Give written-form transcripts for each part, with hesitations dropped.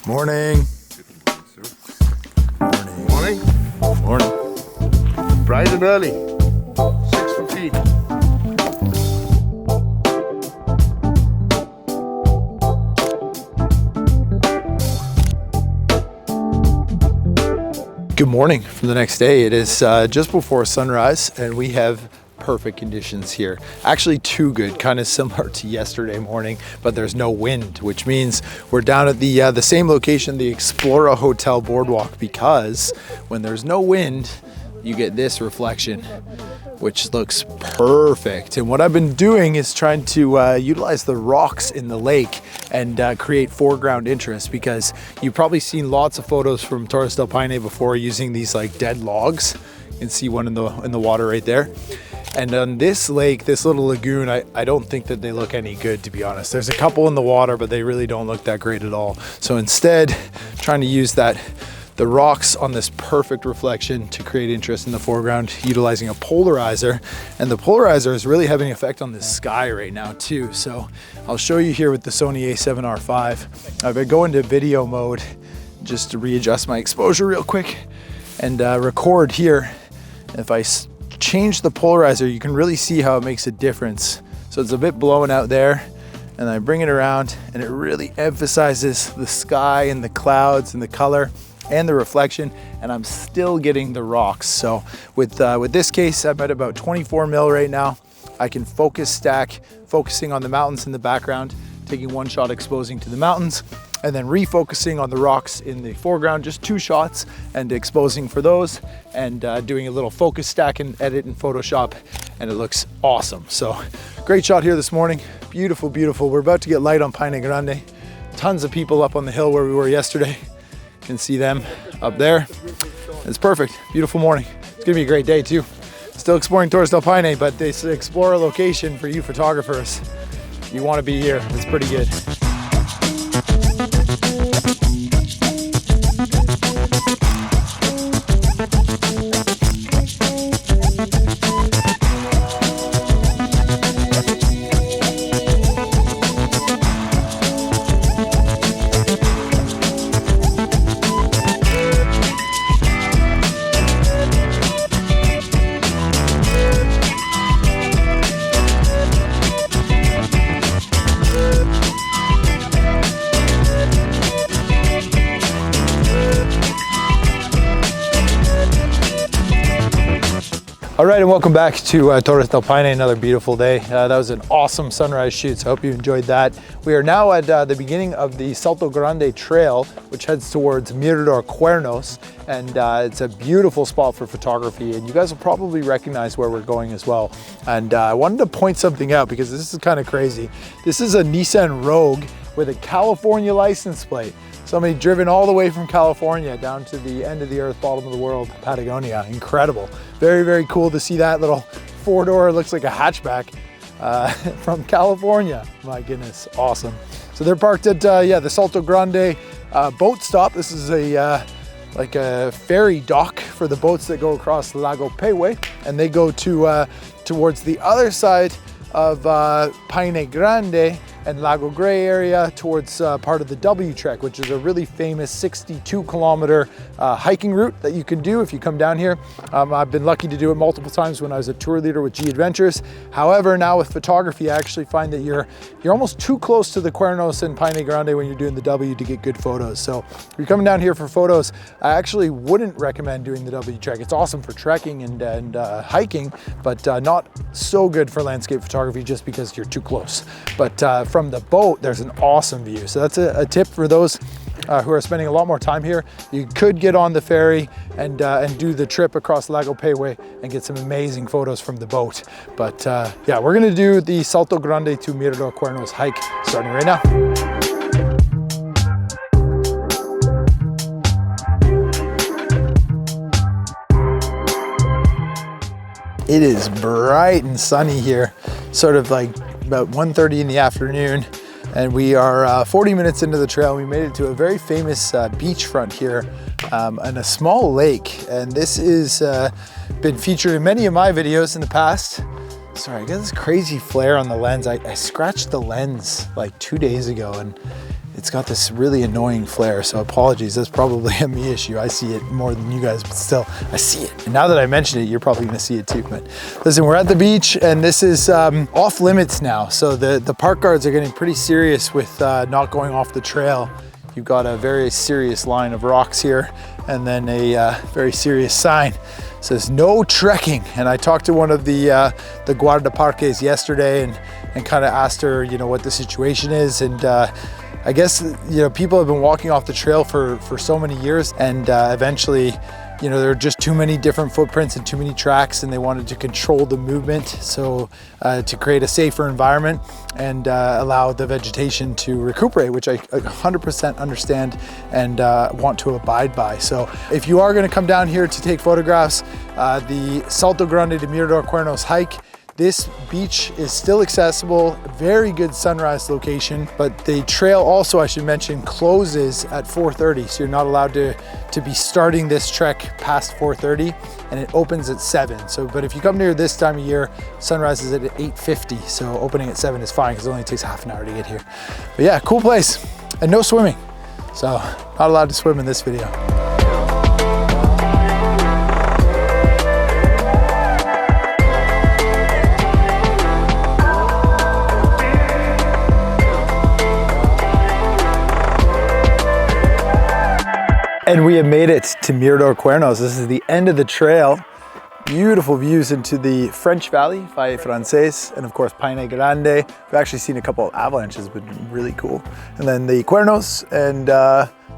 Morning. Morning. Morning. Bright and early. 6 for feet. Good morning from the next day. It is just before sunrise and we have perfect conditions here. Actually too good, kind of similar to yesterday morning, but there's no wind, which means we're down at the same location, the Explora Hotel Boardwalk, because when there's no wind, you get this reflection, which looks perfect. And what I've been doing is trying to utilize the rocks in the lake and create foreground interest, because you've probably seen lots of photos from Torres del Paine before using these like dead logs. You can see one in the water right there. And on this lake, this little lagoon, I don't think that they look any good, to be honest. There's a couple in the water, but they really don't look that great at all. So instead, trying to use the rocks on this perfect reflection to create interest in the foreground, utilizing a polarizer. And the polarizer is really having an effect on the sky right now too. So I'll show you here with the Sony a7R5. I go into video mode just to readjust my exposure real quick and record here. If I change the polarizer, you can really see how it makes a difference. So it's a bit blown out there, and I bring it around and it really emphasizes the sky and the clouds and the color and the reflection, and I'm still getting the rocks. So with this case, I'm at about 24 mil right now. I can focus stack, focusing on the mountains in the background, taking one shot exposing to the mountains, and then refocusing on the rocks in the foreground, just 2 shots, and exposing for those, and doing a little focus stack and edit in Photoshop, and it looks awesome. So great shot here this morning. Beautiful, beautiful. We're about to get light on Paine Grande. Tons of people up on the hill where we were yesterday. You can see them up there. It's perfect. Beautiful morning. It's gonna be a great day too. Still exploring Torres del Paine, but this Explorer location for you photographers, you want to be here. It's pretty good. All right, and welcome back to Torres del Paine, another beautiful day. That was an awesome sunrise shoot, so I hope you enjoyed that. We are now at the beginning of the Salto Grande trail, which heads towards Mirador, Cuernos, and it's a beautiful spot for photography, and you guys will probably recognize where we're going as well. And I wanted to point something out because this is kind of crazy. This is a Nissan Rogue with a California license plate. Somebody driven all the way from California down to the end of the earth, bottom of the world, Patagonia. Incredible. Very, very cool to see that little 4-door, looks like a hatchback from California. My goodness, awesome. So they're parked at the Salto Grande boat stop. This is like a ferry dock for the boats that go across Lago Pehoe, and they go towards the other side of Paine Grande and Lago Gray area towards part of the W Trek, which is a really famous 62-kilometer hiking route that you can do if you come down here. I've been lucky to do it multiple times when I was a tour leader with G Adventures. However, now with photography, I actually find that you're almost too close to the Cuernos and Paine Grande when you're doing the W to get good photos. So if you're coming down here for photos, I actually wouldn't recommend doing the W Trek. It's awesome for trekking and hiking, but not so good for landscape photography just because you're too close. But from the boat, there's an awesome view. So that's a tip for those who are spending a lot more time here. You could get on the ferry and do the trip across Lago Pehoe and get some amazing photos from the boat. But yeah, we're gonna do the Salto Grande to Mirador Cuernos hike starting right now. It is bright and sunny here, sort of like about 1:30 in the afternoon, and we are 40 minutes into the trail. We made it to a very famous beachfront here and a small lake, and this is been featured in many of my videos in the past. Sorry, I got this crazy flare on the lens. I scratched the lens like 2 days ago, and it's got this really annoying flare, so apologies, that's probably a me issue. I see it more than you guys, but still, I see it. And now that I mention it, you're probably gonna see it too. But listen, we're at the beach, and this is off limits now. So the park guards are getting pretty serious with not going off the trail. You've got a very serious line of rocks here, and then a very serious sign. It says no trekking. And I talked to one of the guardaparques yesterday and kind of asked her, you know, what the situation is. And I guess, you know, people have been walking off the trail for so many years, and eventually, you know, there are just too many different footprints and too many tracks, and they wanted to control the movement, so to create a safer environment and allow the vegetation to recuperate, which I 100% understand and want to abide by. So if you are going to come down here to take photographs, the Salto Grande de Mirador Cuernos hike, this beach is still accessible, very good sunrise location, but the trail also, I should mention, closes at 4:30. So you're not allowed to be starting this trek past 4:30, and it opens at 7. So, but if you come near this time of year, sunrise is at 8:50. So opening at 7 is fine because it only takes half an hour to get here. But yeah, cool place, and no swimming. So not allowed to swim in this video. And we have made it to Mirador Cuernos. This is the end of the trail. Beautiful views into the French Valley, Valle Francés, and of course Paine Grande. We've actually seen a couple of avalanches, but really cool. And then the Cuernos, and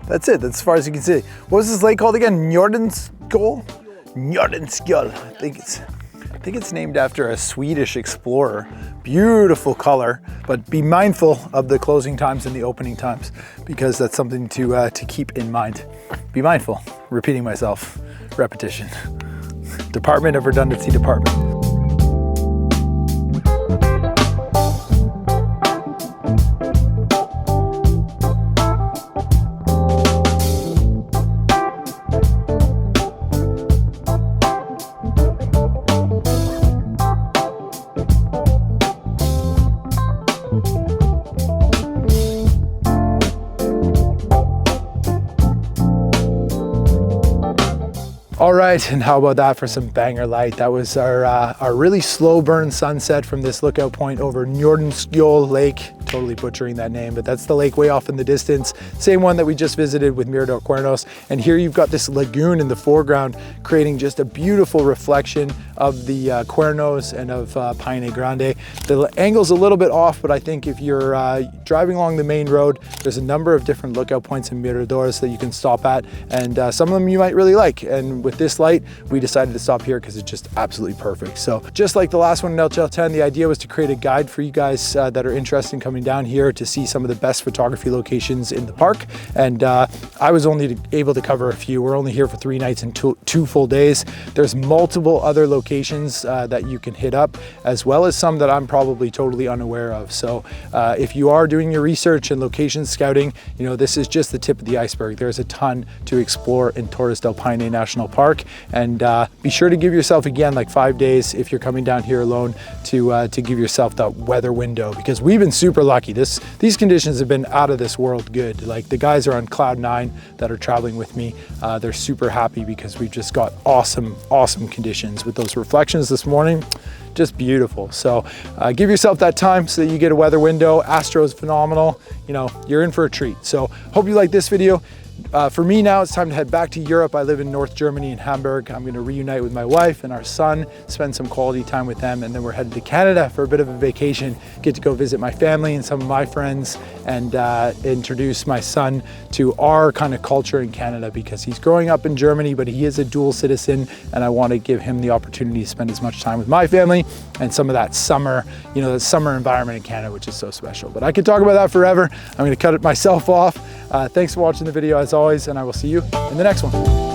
that's it. That's as far as you can see. What was this lake called again? Nordenskjöld? Nordenskjöld. I think it's named after a Swedish explorer. Beautiful color, but be mindful of the closing times and the opening times, because that's something to keep in mind. Be mindful. Repeating myself. Repetition. Department of Redundancy Department. All right, and how about that for some banger light? That was our really slow burn sunset from this lookout point over Nordenskjöld Lake. Totally butchering that name, but that's the lake way off in the distance. Same one that we just visited with Mirador Cuernos. And here you've got this lagoon in the foreground, creating just a beautiful reflection of the Cuernos and of Paine Grande. The angle's a little bit off, but I think if you're driving along the main road, there's a number of different lookout points in Miradores that you can stop at, and some of them you might really like. And with this light, we decided to stop here because it's just absolutely perfect. So just like the last one in El Chaltén, the idea was to create a guide for you guys that are interested in coming down here to see some of the best photography locations in the park. And I was only able to cover a few. We're only here for 3 nights and two full days. There's multiple other locations that you can hit up, as well as some that I'm probably totally unaware of. So if you are doing your research and location scouting, you know, this is just the tip of the iceberg. There's a ton to explore in Torres del Paine National Park. And be sure to give yourself, again, like 5 days if you're coming down here alone, to give yourself that weather window, because we've been super lucky. These conditions have been out of this world good. Like, the guys are on cloud 9 that are traveling with me. They're super happy because we've just got awesome conditions with those reflections this morning. Just beautiful. So give yourself that time so that you get a weather window. Astro is phenomenal. You know, you're in for a treat. So hope you like this video. For me now, it's time to head back to Europe. I live in North Germany in Hamburg. I'm going to reunite with my wife and our son, spend some quality time with them, and then we're headed to Canada for a bit of a vacation, get to go visit my family and some of my friends, and introduce my son to our kind of culture in Canada, because he's growing up in Germany, but he is a dual citizen, and I want to give him the opportunity to spend as much time with my family and some of that summer, you know, the summer environment in Canada, which is so special. But I could talk about that forever. I'm going to cut it myself off. Thanks for watching the video as always, and I will see you in the next one.